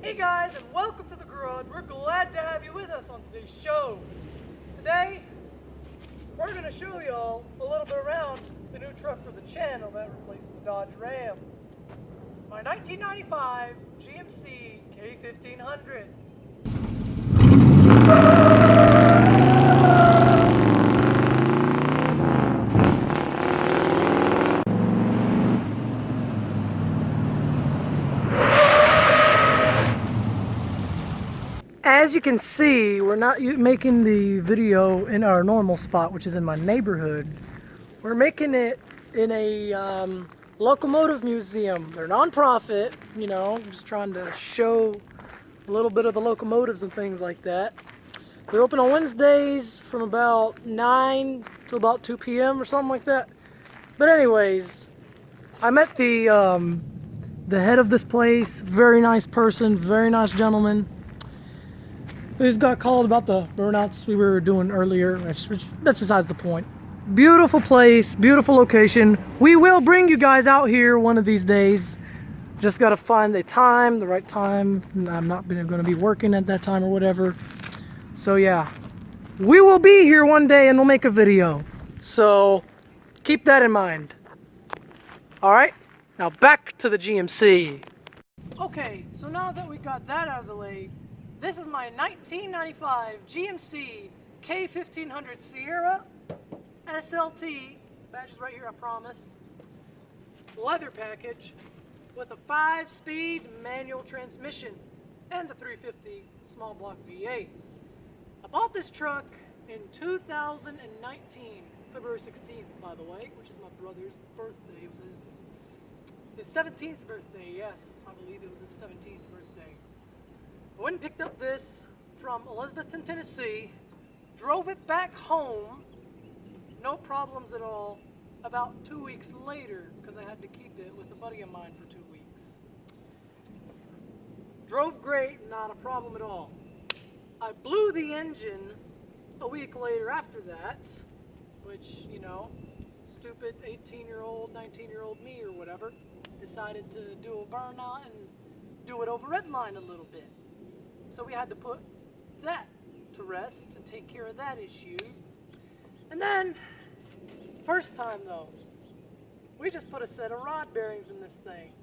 Hey guys, and welcome to the garage. We're glad to have you with us on today's show. Today, we're going to show y'all a little bit around the new truck for the channel that replaces the Dodge Ram. My 1995 GMC K1500. As you can see, we're not making the video in our normal spot, which is in my neighborhood. We're making it in a locomotive museum. They're non-profit, you know, just trying to show a little bit of the locomotives and things like that. They're open on Wednesdays from about 9 to about 2 p.m. or something like that. But anyways, I met the head of this place. Very nice person, very nice gentleman. We just got called about the burnouts we were doing earlier. That's besides the point. Beautiful place, beautiful location. We will bring you guys out here one of these days. Just got to find the time, the right time. I'm not going to be working at that time or whatever. So yeah, we will be here one day and we'll make a video. So keep that in mind. All right, now back to the GMC. Okay, so now that we got that out of the way, this is my 1995 GMC K1500 Sierra SLT. Badge is right here, I promise. Leather package with a 5-speed manual transmission and the 350 small block V8. I bought this truck in 2019, February 16th, by the way, which is my brother's birthday. It was his 17th birthday, yes, I believe it was his 17th birthday. I went and picked up this from Elizabethton, Tennessee, drove it back home, no problems at all, about 2 weeks later, because I had to keep it with a buddy of mine for 2 weeks. Drove great, not a problem at all. I blew the engine a week later after that, which, you know, stupid 18-year-old, 19-year-old me or whatever, decided to do a burnout and do it over redline a little bit. So we had to put that to rest and take care of that issue. And then, first time though, we just put a set of rod bearings in this thing.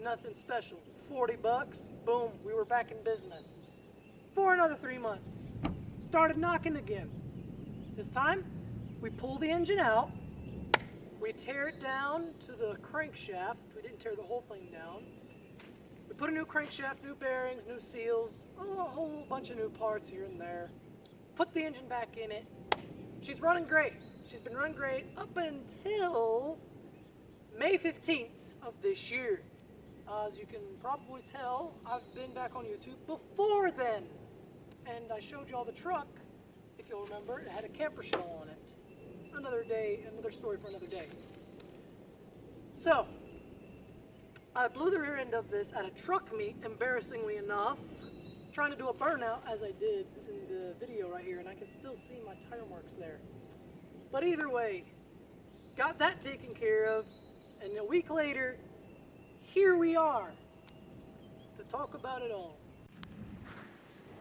Nothing special. 40 bucks, boom, we were back in business. For another 3 months. Started knocking again. This time, we pull the engine out. We tear it down to the crankshaft. We didn't tear the whole thing down. We put a new crankshaft, new bearings, new seals, a whole bunch of new parts here and there. Put the engine back in it. She's running great. She's been running great up until May 15th of this year. As you can probably tell, I've been back on YouTube before then. And I showed you all the truck, if you'll remember. It had a camper shell on it. Another day, another story for another day. So, I blew the rear end of this at a truck meet, embarrassingly enough, trying to do a burnout as I did in the video right here, and I can still see my tire marks there. But either way, got that taken care of, and a week later, here we are to talk about it all.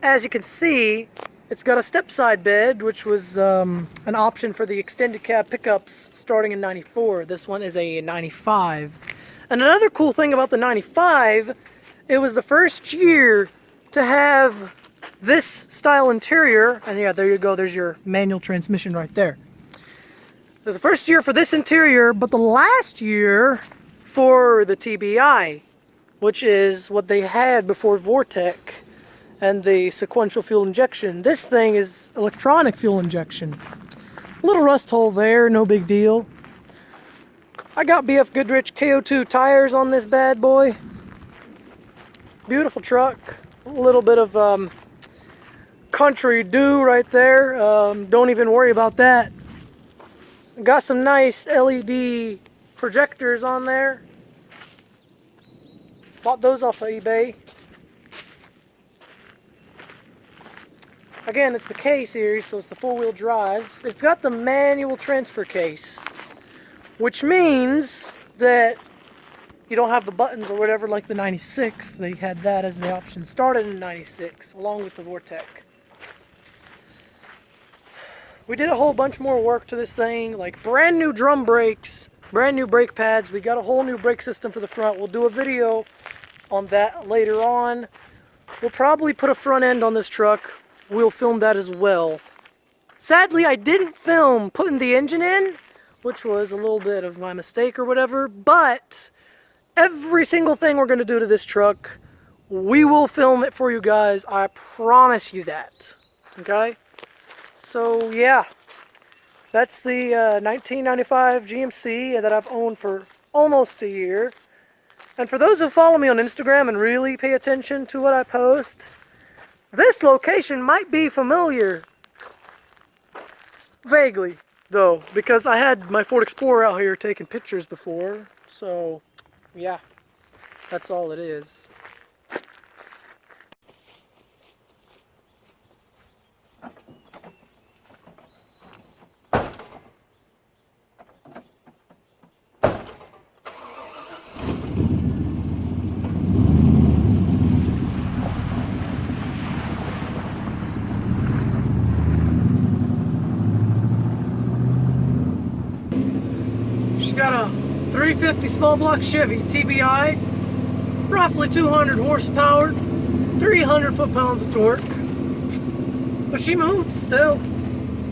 As you can see, it's got a step side bed, which was an option for the extended cab pickups starting in 94. This one is a 95. And another cool thing about the 95, it was the first year to have this style interior. And yeah, there you go, there's your manual transmission right there. It was the first year for this interior, but the last year for the TBI, which is what they had before Vortec and the sequential fuel injection. This thing is electronic fuel injection. Little rust hole there, no big deal. I got BF Goodrich KO2 tires on this bad boy. Beautiful truck. A little bit of country dew right there. Don't even worry about that. Got some nice LED projectors on there. Bought those off of eBay. Again, it's the K series, so it's the 4-wheel drive. It's got the manual transfer case, which means that you don't have the buttons or whatever like the 96. They had that as the option. Started in 96 along with the Vortec. We did a whole bunch more work to this thing, like brand new drum brakes, brand new brake pads. We got a whole new brake system for the front. We'll do a video on that later on. We'll probably put a front end on this truck. We'll film that as well. Sadly, I didn't film putting the engine in, which was a little bit of my mistake or whatever, but every single thing we're going to do to this truck, we will film it for you guys. I promise you that. Okay? So, yeah. That's the 1995 GMC that I've owned for almost a year. And for those who follow me on Instagram and really pay attention to what I post, this location might be familiar. Vaguely, though, because I had my Ford Explorer out here taking pictures before. So, yeah, that's all it is. Got a 350 small block Chevy TBI, roughly 200 horsepower, 300 foot-pounds of torque. But she moves still.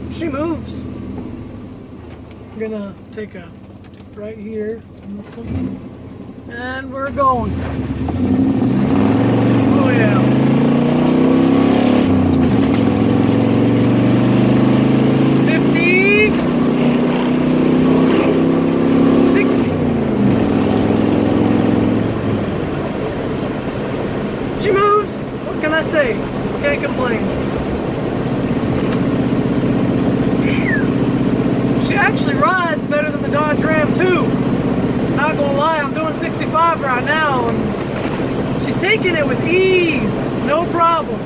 She moves. I'm gonna take a right here on this one, and we're going. Oh yeah. She moves. What can I say? Can't complain. She actually rides better than the Dodge Ram too. Not gonna lie, I'm doing 65 right now, and she's taking it with ease, no problem.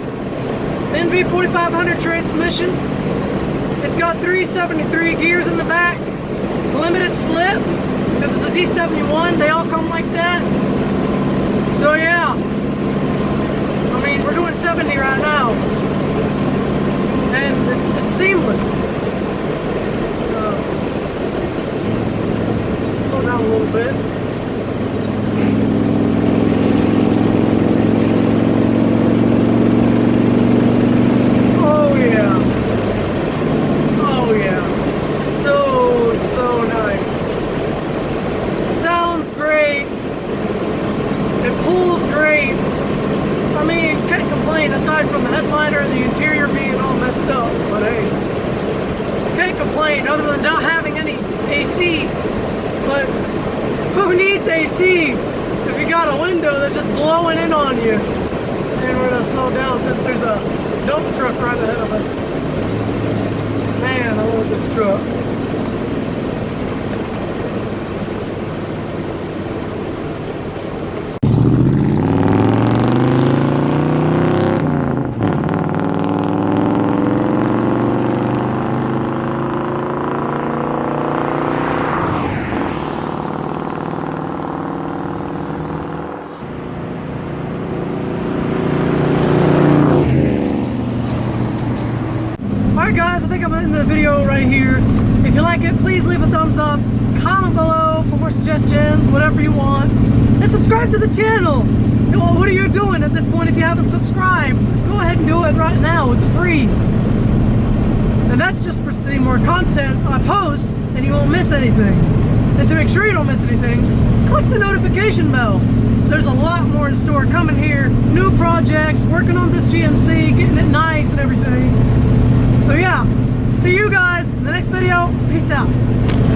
NV4500 transmission. It's got 373 gears in the back. Limited slip because it's a Z71. They all come like that. So yeah. I mean, we're doing 70 right now, and it's seamless. Slow down a little bit. Oh yeah. Oh yeah. So nice. Sounds great. It pulls great. I mean, can't complain aside from the headliner and the interior being all messed up, but hey, can't complain other than not having any AC. But who needs AC if you got a window that's just blowing in on you? And we're gonna slow down since there's a dump truck right ahead of us. Man, I love this truck. Guys, I think I'm ending the video right here. If you like it, please leave a thumbs up, comment below for more suggestions, whatever you want, and subscribe to the channel. You know, what are you doing at this point if you haven't subscribed? Go ahead and do it right now. It's free. And that's just for seeing more content I post and you won't miss anything. And to make sure you don't miss anything, click the notification bell. There's a lot more in store coming here. New projects, working on this GMC, getting it nice and everything. So yeah, see you guys in the next video. Peace out.